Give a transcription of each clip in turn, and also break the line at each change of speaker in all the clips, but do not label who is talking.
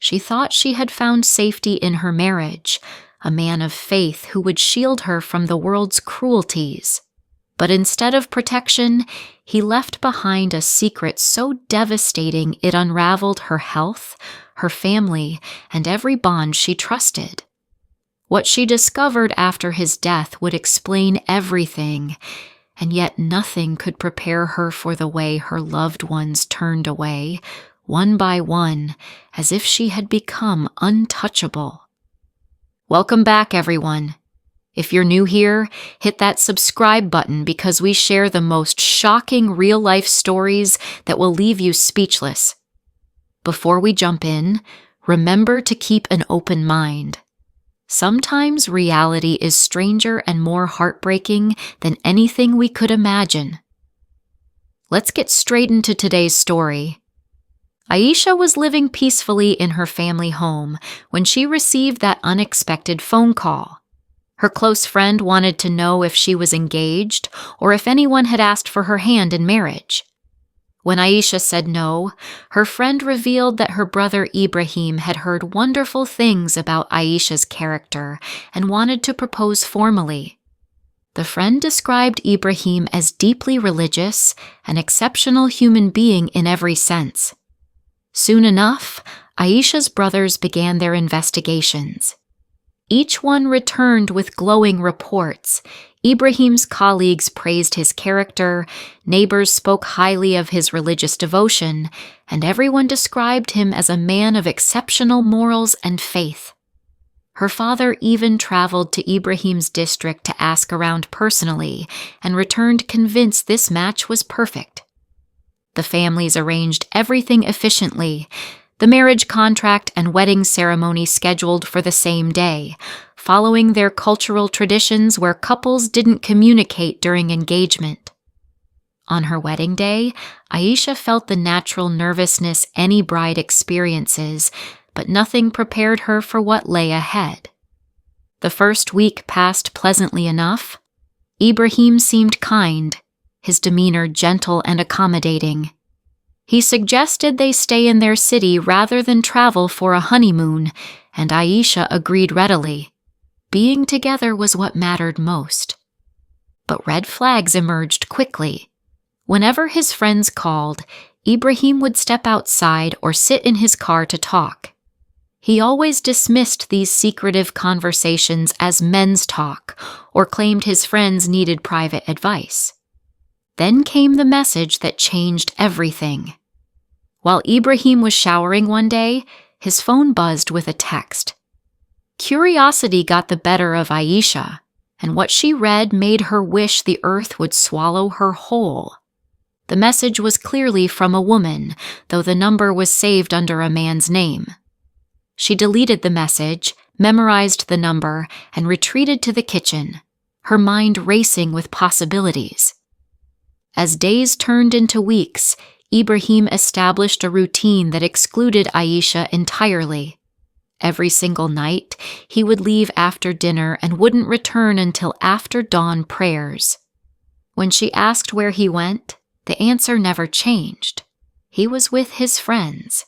She thought she had found safety in her marriage, a man of faith who would shield her from the world's cruelties. But instead of protection, he left behind a secret so devastating it unraveled her health, her family, and every bond she trusted. What she discovered after his death would explain everything, and yet nothing could prepare her for the way her loved ones turned away, one by one, as if she had become untouchable. Welcome back, everyone. If you're new here, hit that subscribe button because we share the most shocking real-life stories that will leave you speechless. Before we jump in, remember to keep an open mind. Sometimes reality is stranger and more heartbreaking than anything we could imagine. Let's get straight into today's story. Aisha was living peacefully in her family home when she received that unexpected phone call. Her close friend wanted to know if she was engaged or if anyone had asked for her hand in marriage. When Aisha said no, her friend revealed that her brother Ibrahim had heard wonderful things about Aisha's character and wanted to propose formally. The friend described Ibrahim as deeply religious, an exceptional human being in every sense. Soon enough, Aisha's brothers began their investigations. Each one returned with glowing reports. Ibrahim's colleagues praised his character, neighbors spoke highly of his religious devotion, and everyone described him as a man of exceptional morals and faith. Her father even traveled to Ibrahim's district to ask around personally and returned convinced this match was perfect. The families arranged everything efficiently, the marriage contract and wedding ceremony scheduled for the same day, following their cultural traditions where couples didn't communicate during engagement. On her wedding day, Aisha felt the natural nervousness any bride experiences, but nothing prepared her for what lay ahead. The first week passed pleasantly enough. Ibrahim seemed kind, his demeanor gentle and accommodating. He suggested they stay in their city rather than travel for a honeymoon, and Aisha agreed readily. Being together was what mattered most. But red flags emerged quickly. Whenever his friends called, Ibrahim would step outside or sit in his car to talk. He always dismissed these secretive conversations as men's talk or claimed his friends needed private advice. Then came the message that changed everything. While Ibrahim was showering one day, his phone buzzed with a text. Curiosity got the better of Aisha, and what she read made her wish the earth would swallow her whole. The message was clearly from a woman, though the number was saved under a man's name. She deleted the message, memorized the number, and retreated to the kitchen, her mind racing with possibilities. As days turned into weeks, Ibrahim established a routine that excluded Aisha entirely. Every single night, he would leave after dinner and wouldn't return until after dawn prayers. When she asked where he went, the answer never changed. He was with his friends.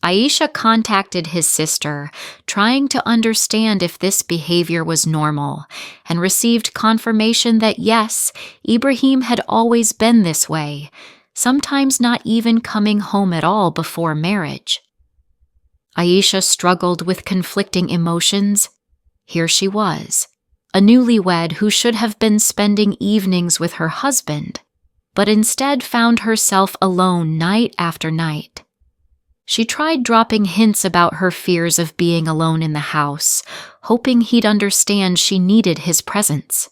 Aisha contacted his sister, trying to understand if this behavior was normal, and received confirmation that yes, Ibrahim had always been this way, sometimes not even coming home at all before marriage. Aisha struggled with conflicting emotions. Here she was, a newlywed who should have been spending evenings with her husband, but instead found herself alone night after night. She tried dropping hints about her fears of being alone in the house, hoping he'd understand she needed his presence.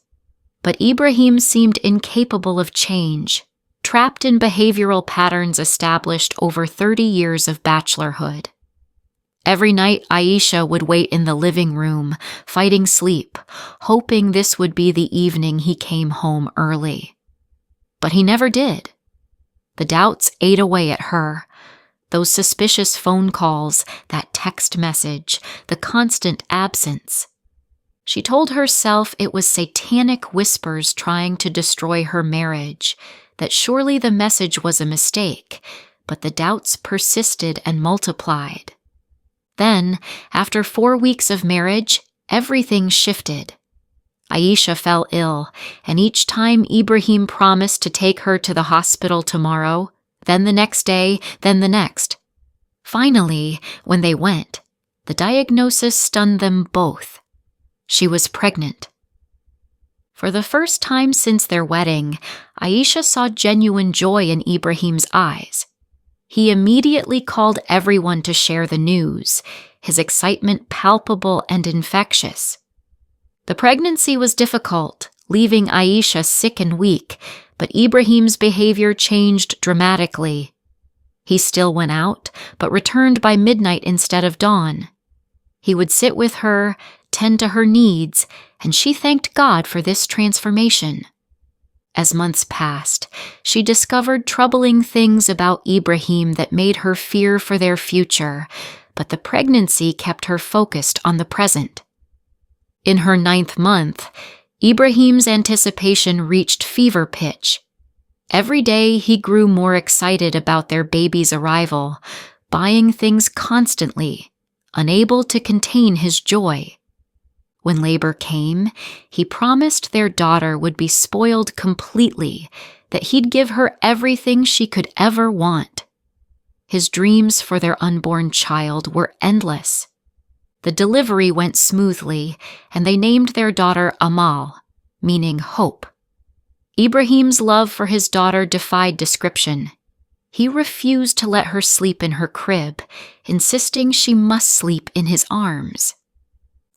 But Ibrahim seemed incapable of change, trapped in behavioral patterns established over 30 years of bachelorhood. Every night, Aisha would wait in the living room, fighting sleep, hoping this would be the evening he came home early. But he never did. The doubts ate away at her. Those suspicious phone calls, that text message, the constant absence. She told herself it was satanic whispers trying to destroy her marriage, that surely the message was a mistake, but the doubts persisted and multiplied. Then, after 4 weeks of marriage, everything shifted. Aisha fell ill, and each time Ibrahim promised to take her to the hospital tomorrow, then the next day, then the next. Finally, when they went, the diagnosis stunned them both. She was pregnant. For the first time since their wedding, Aisha saw genuine joy in Ibrahim's eyes. He immediately called everyone to share the news, his excitement palpable and infectious. The pregnancy was difficult, leaving Aisha sick and weak, but Ibrahim's behavior changed dramatically. He still went out, but returned by midnight instead of dawn. He would sit with her, tend to her needs, and she thanked God for this transformation. As months passed, she discovered troubling things about Ibrahim that made her fear for their future, but the pregnancy kept her focused on the present. In her 9th month, Ibrahim's anticipation reached fever pitch. Every day he grew more excited about their baby's arrival, buying things constantly, unable to contain his joy. When labor came, he promised their daughter would be spoiled completely, that he'd give her everything she could ever want. His dreams for their unborn child were endless. The delivery went smoothly, and they named their daughter Amal, meaning hope. Ibrahim's love for his daughter defied description. He refused to let her sleep in her crib, insisting she must sleep in his arms.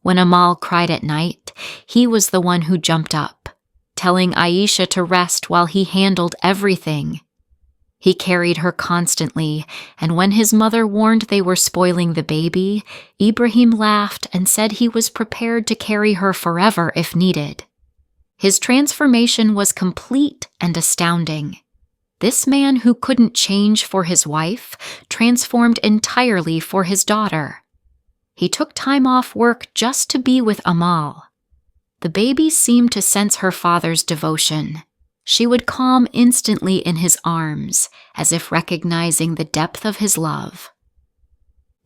When Amal cried at night, he was the one who jumped up, telling Aisha to rest while he handled everything. He carried her constantly, and when his mother warned they were spoiling the baby, Ibrahim laughed and said he was prepared to carry her forever if needed. His transformation was complete and astounding. This man who couldn't change for his wife transformed entirely for his daughter. He took time off work just to be with Amal. The baby seemed to sense her father's devotion. She would calm instantly in his arms, as if recognizing the depth of his love.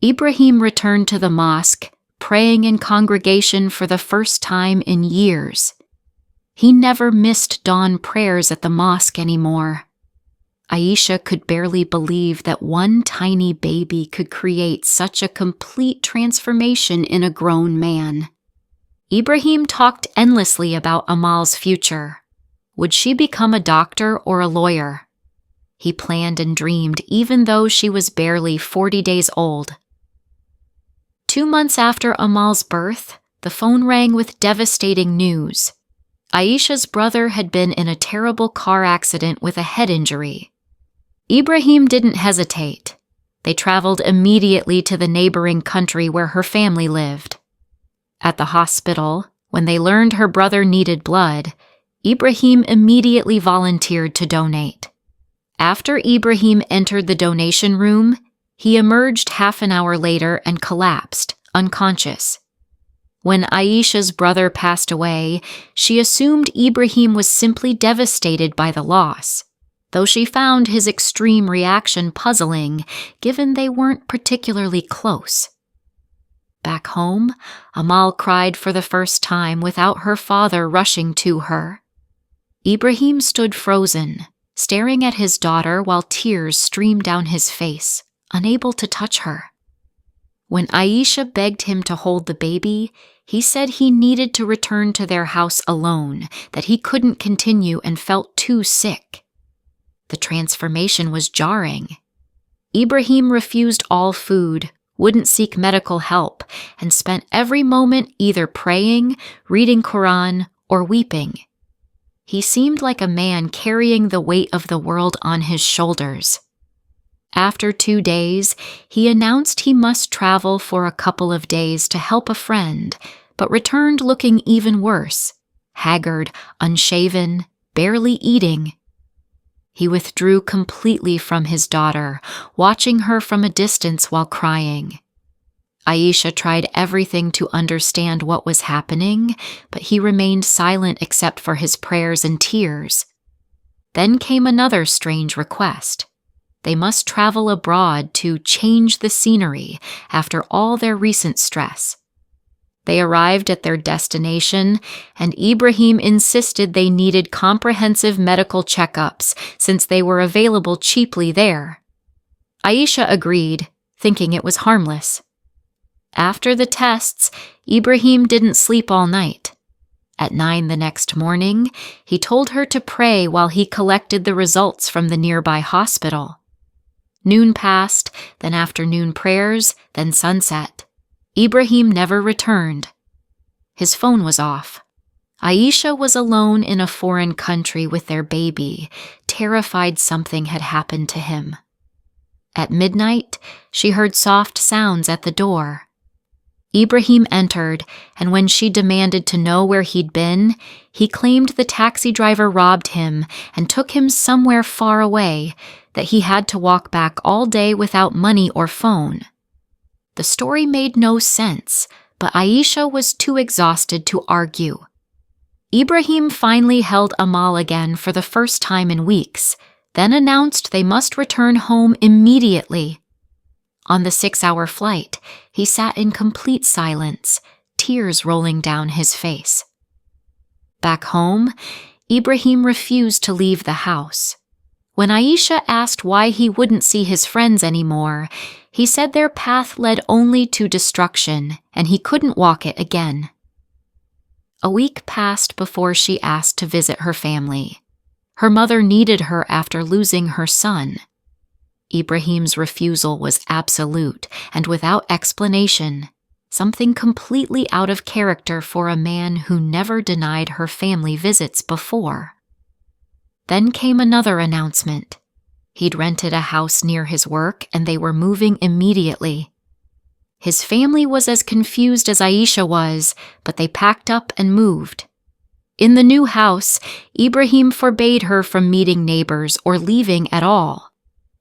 Ibrahim returned to the mosque, praying in congregation for the first time in years. He never missed dawn prayers at the mosque anymore. Aisha could barely believe that one tiny baby could create such a complete transformation in a grown man. Ibrahim talked endlessly about Amal's future. Would she become a doctor or a lawyer? He planned and dreamed even though she was barely 40 days old. 2 months after Amal's birth, the phone rang with devastating news. Aisha's brother had been in a terrible car accident with a head injury. Ibrahim didn't hesitate. They traveled immediately to the neighboring country where her family lived. At the hospital, when they learned her brother needed blood, Ibrahim immediately volunteered to donate. After Ibrahim entered the donation room, he emerged half an hour later and collapsed, unconscious. When Aisha's brother passed away, she assumed Ibrahim was simply devastated by the loss, though she found his extreme reaction puzzling, given they weren't particularly close. Back home, Amal cried for the first time without her father rushing to her. Ibrahim stood frozen, staring at his daughter while tears streamed down his face, unable to touch her. When Aisha begged him to hold the baby, he said he needed to return to their house alone, that he couldn't continue and felt too sick. The transformation was jarring. Ibrahim refused all food, wouldn't seek medical help, and spent every moment either praying, reading Quran, or weeping. He seemed like a man carrying the weight of the world on his shoulders. After 2 days, he announced he must travel for a couple of days to help a friend, but returned looking even worse, haggard, unshaven, barely eating. He withdrew completely from his daughter, watching her from a distance while crying. Aisha tried everything to understand what was happening, but he remained silent except for his prayers and tears. Then came another strange request. They must travel abroad to change the scenery after all their recent stress. They arrived at their destination, and Ibrahim insisted they needed comprehensive medical checkups since they were available cheaply there. Aisha agreed, thinking it was harmless. After the tests, Ibrahim didn't sleep all night. At 9 the next morning, he told her to pray while he collected the results from the nearby hospital. Noon passed, then afternoon prayers, then sunset. Ibrahim never returned. His phone was off. Aisha was alone in a foreign country with their baby, terrified something had happened to him. At midnight, she heard soft sounds at the door. Ibrahim entered, and when she demanded to know where he'd been, he claimed the taxi driver robbed him and took him somewhere far away, that he had to walk back all day without money or phone. The story made no sense, but Aisha was too exhausted to argue. Ibrahim finally held Amal again for the first time in weeks, then announced they must return home immediately. On the 6-hour flight, he sat in complete silence, tears rolling down his face. Back home, Ibrahim refused to leave the house. When Aisha asked why he wouldn't see his friends anymore, he said their path led only to destruction, and he couldn't walk it again. A week passed before she asked to visit her family. Her mother needed her after losing her son. Ibrahim's refusal was absolute and without explanation, something completely out of character for a man who never denied her family visits before. Then came another announcement. He'd rented a house near his work and they were moving immediately. His family was as confused as Aisha was, but they packed up and moved. In the new house, Ibrahim forbade her from meeting neighbors or leaving at all.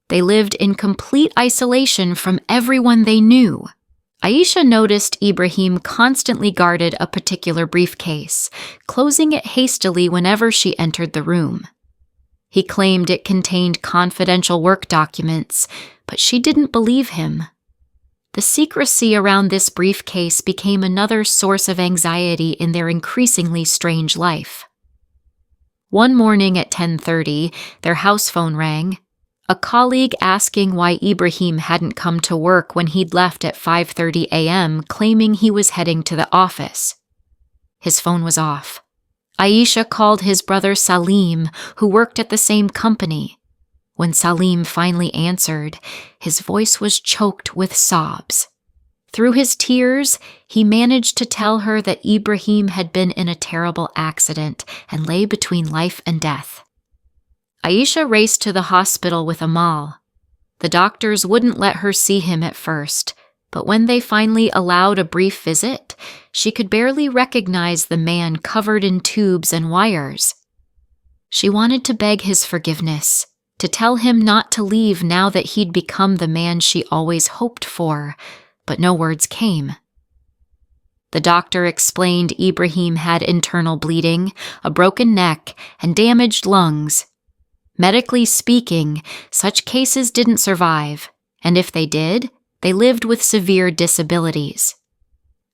They lived in complete isolation from everyone they knew. Aisha noticed Ibrahim constantly guarded a particular briefcase, closing it hastily whenever she entered the room. He claimed it contained confidential work documents, but she didn't believe him. The secrecy around this briefcase became another source of anxiety in their increasingly strange life. One morning at 10:30, their house phone rang. A colleague asking why Ibrahim hadn't come to work when he'd left at 5:30 a.m., claiming he was heading to the office. His phone was off. Aisha called his brother Salim, who worked at the same company. When Salim finally answered, his voice was choked with sobs. Through his tears, he managed to tell her that Ibrahim had been in a terrible accident and lay between life and death. Aisha raced to the hospital with Amal. The doctors wouldn't let her see him at first, but when they finally allowed a brief visit, she could barely recognize the man covered in tubes and wires. She wanted to beg his forgiveness, to tell him not to leave now that he'd become the man she always hoped for, but no words came. The doctor explained Ibrahim had internal bleeding, a broken neck, and damaged lungs. Medically speaking, such cases didn't survive, and if they did, they lived with severe disabilities.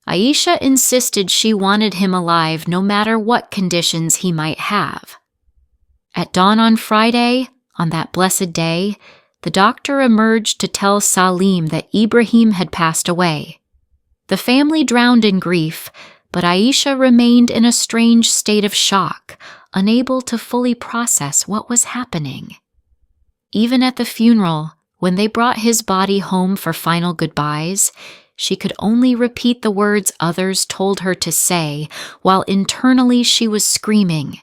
Aisha insisted she wanted him alive no matter what conditions he might have. At dawn on Friday, on that blessed day, the doctor emerged to tell Salim that Ibrahim had passed away. The family drowned in grief, but Aisha remained in a strange state of shock, unable to fully process what was happening. Even at the funeral, when they brought his body home for final goodbyes, she could only repeat the words others told her to say, while internally she was screaming.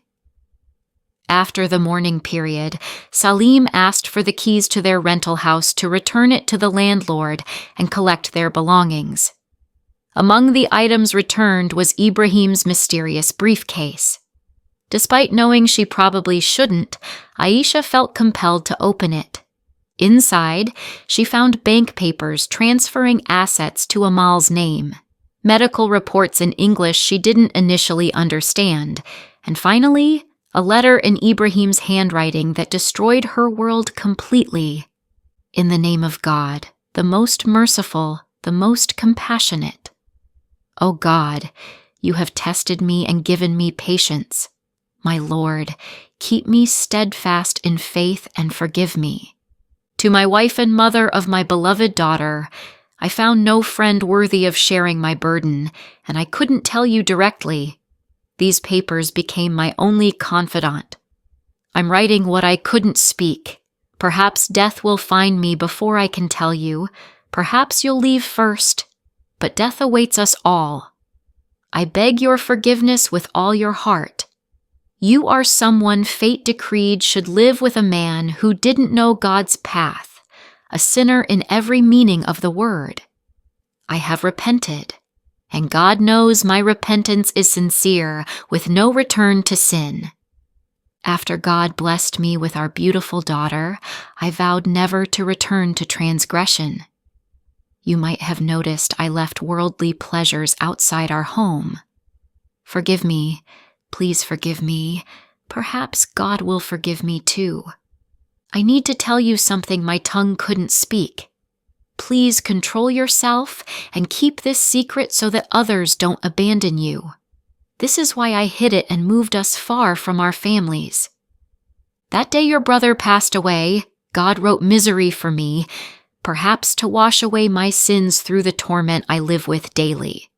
After the mourning period, Salim asked for the keys to their rental house to return it to the landlord and collect their belongings. Among the items returned was Ibrahim's mysterious briefcase. Despite knowing she probably shouldn't, Aisha felt compelled to open it. Inside, she found bank papers transferring assets to Amal's name, medical reports in English she didn't initially understand, and finally, a letter in Ibrahim's handwriting that destroyed her world completely. In the name of God, the most merciful, the most compassionate. O God, you have tested me and given me patience. My Lord, keep me steadfast in faith and forgive me. To my wife and mother of my beloved daughter, I found no friend worthy of sharing my burden, and I couldn't tell you directly. These papers became my only confidant. I'm writing what I couldn't speak. Perhaps death will find me before I can tell you. Perhaps you'll leave first. But death awaits us all. I beg your forgiveness with all your heart. You are someone fate decreed should live with a man who didn't know God's path, a sinner in every meaning of the word. I have repented, and God knows my repentance is sincere, with no return to sin. After God blessed me with our beautiful daughter, I vowed never to return to transgression. You might have noticed I left worldly pleasures outside our home. Forgive me, please forgive me. Perhaps God will forgive me too. I need to tell you something my tongue couldn't speak. Please control yourself and keep this secret so that others don't abandon you. This is why I hid it and moved us far from our families. That day your brother passed away, God wrote misery for me, perhaps to wash away my sins through the torment I live with daily.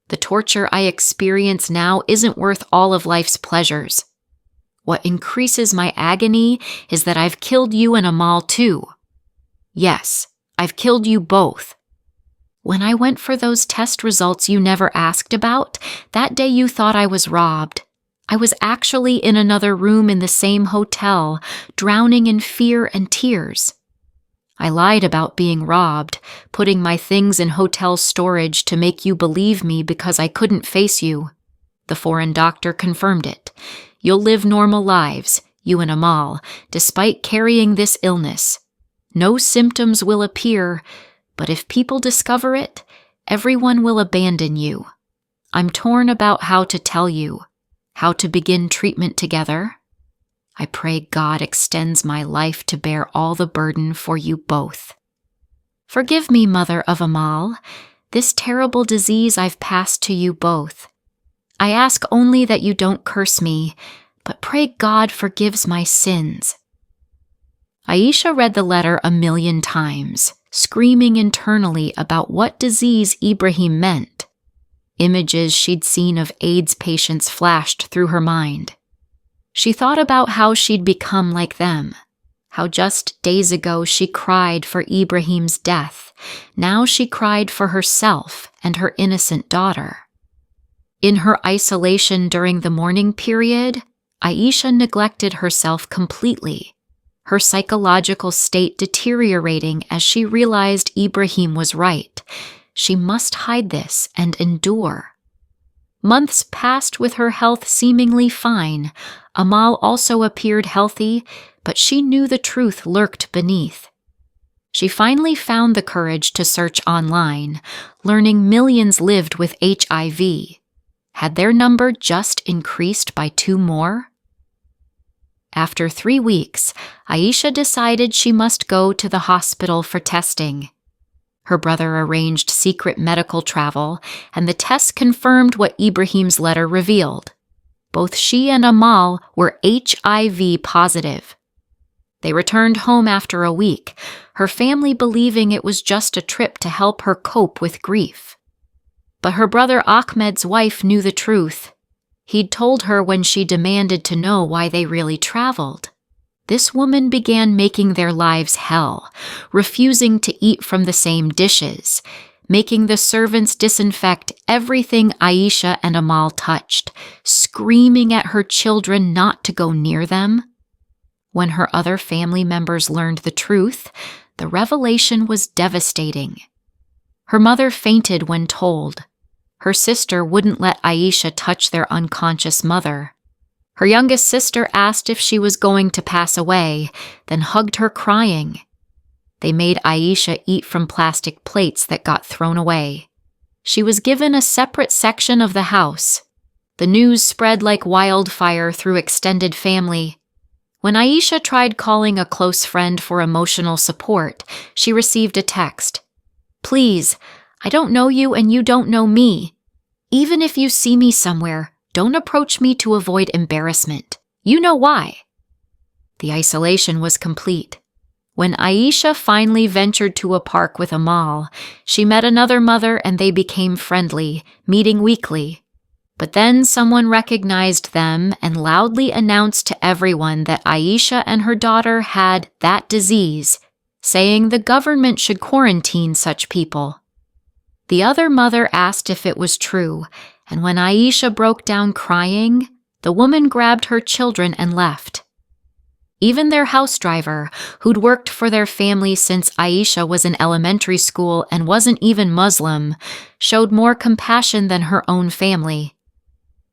The torture I experience now isn't worth all of life's pleasures. What increases my agony is that I've killed you and Amal too. Yes, I've killed you both. When I went for those test results you never asked about, that day you thought I was robbed. I was actually in another room in the same hotel, drowning in fear and tears. I lied about being robbed, putting my things in hotel storage to make you believe me because I couldn't face you. The foreign doctor confirmed it. You'll live normal lives, you and Amal, despite carrying this illness. No symptoms will appear, but if people discover it, everyone will abandon you. I'm torn about how to tell you, how to begin treatment together. I pray God extends my life to bear all the burden for you both. Forgive me, mother of Amal. This terrible disease I've passed to you both. I ask only that you don't curse me, but pray God forgives my sins. Aisha read the letter 1,000,000 times, screaming internally about what disease Ibrahim meant. Images she'd seen of AIDS patients flashed through her mind. She thought about how she'd become like them, how just days ago she cried for Ibrahim's death. Now she cried for herself and her innocent daughter. In her isolation during the mourning period, Aisha neglected herself completely, her psychological state deteriorating as she realized Ibrahim was right. She must hide this and endure. Months passed with her health seemingly fine. Amal also appeared healthy, but she knew the truth lurked beneath. She finally found the courage to search online, learning millions lived with HIV. Had their number just increased by 2 more? After 3 weeks, Aisha decided she must go to the hospital for testing. Her brother arranged secret medical travel, and the tests confirmed what Ibrahim's letter revealed. Both she and Amal were HIV positive. They returned home after a week, her family believing it was just a trip to help her cope with grief. But her brother Ahmed's wife knew the truth. He'd told her when she demanded to know why they really traveled. This woman began making their lives hell, refusing to eat from the same dishes, making the servants disinfect everything Aisha and Amal touched, screaming at her children not to go near them. When her other family members learned the truth, the revelation was devastating. Her mother fainted when told. Her sister wouldn't let Aisha touch their unconscious mother. Her youngest sister asked if she was going to pass away, then hugged her crying. They made Aisha eat from plastic plates that got thrown away. She was given a separate section of the house. The news spread like wildfire through extended family. When Aisha tried calling a close friend for emotional support, she received a text. "Please, I don't know you and you don't know me. Even if you see me somewhere, don't approach me to avoid embarrassment. You know why." The isolation was complete. When Aisha finally ventured to a park with Amal, she met another mother and they became friendly, meeting weekly. But then someone recognized them and loudly announced to everyone that Aisha and her daughter had that disease, saying the government should quarantine such people. The other mother asked if it was true, and when Aisha broke down crying, the woman grabbed her children and left. Even their house driver, who'd worked for their family since Aisha was in elementary school and wasn't even Muslim, showed more compassion than her own family.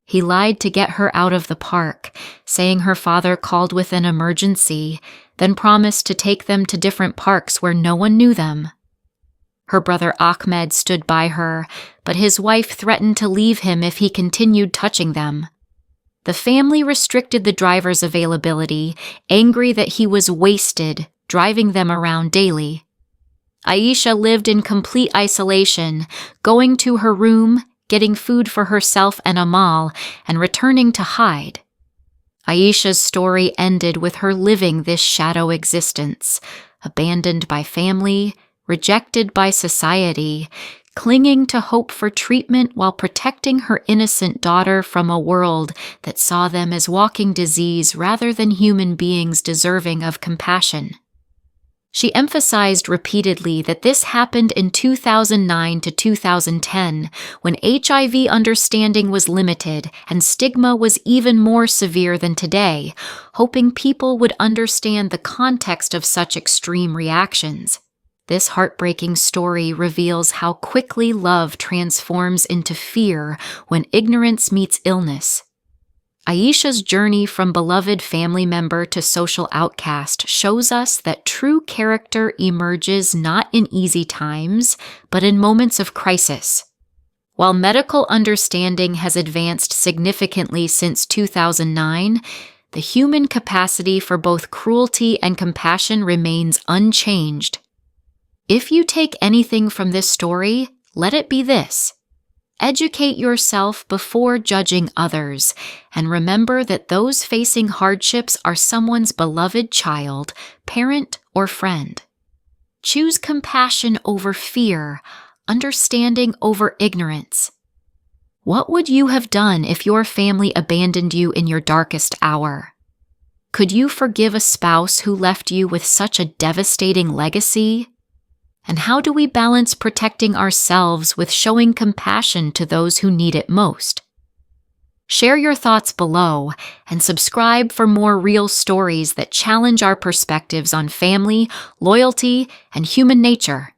He lied to get her out of the park, saying her father called with an emergency, then promised to take them to different parks where no one knew them. Her brother Ahmed stood by her, but his wife threatened to leave him if he continued touching them. The family restricted the driver's availability, angry that he was wasted, driving them around daily. Aisha lived in complete isolation, going to her room, getting food for herself and Amal, and returning to hide. Aisha's story ended with her living this shadow existence, abandoned by family, rejected by society, clinging to hope for treatment while protecting her innocent daughter from a world that saw them as walking disease rather than human beings deserving of compassion. She emphasized repeatedly that this happened in 2009 to 2010, when HIV understanding was limited and stigma was even more severe than today, hoping people would understand the context of such extreme reactions. This heartbreaking story reveals how quickly love transforms into fear when ignorance meets illness. Aisha's journey from beloved family member to social outcast shows us that true character emerges not in easy times, but in moments of crisis. While medical understanding has advanced significantly since 2009, the human capacity for both cruelty and compassion remains unchanged. If you take anything from this story, let it be this. Educate yourself before judging others, and remember that those facing hardships are someone's beloved child, parent, or friend. Choose compassion over fear, understanding over ignorance. What would you have done if your family abandoned you in your darkest hour? Could you forgive a spouse who left you with such a devastating legacy? And how do we balance protecting ourselves with showing compassion to those who need it most? Share your thoughts below and subscribe for more real stories that challenge our perspectives on family, loyalty, and human nature.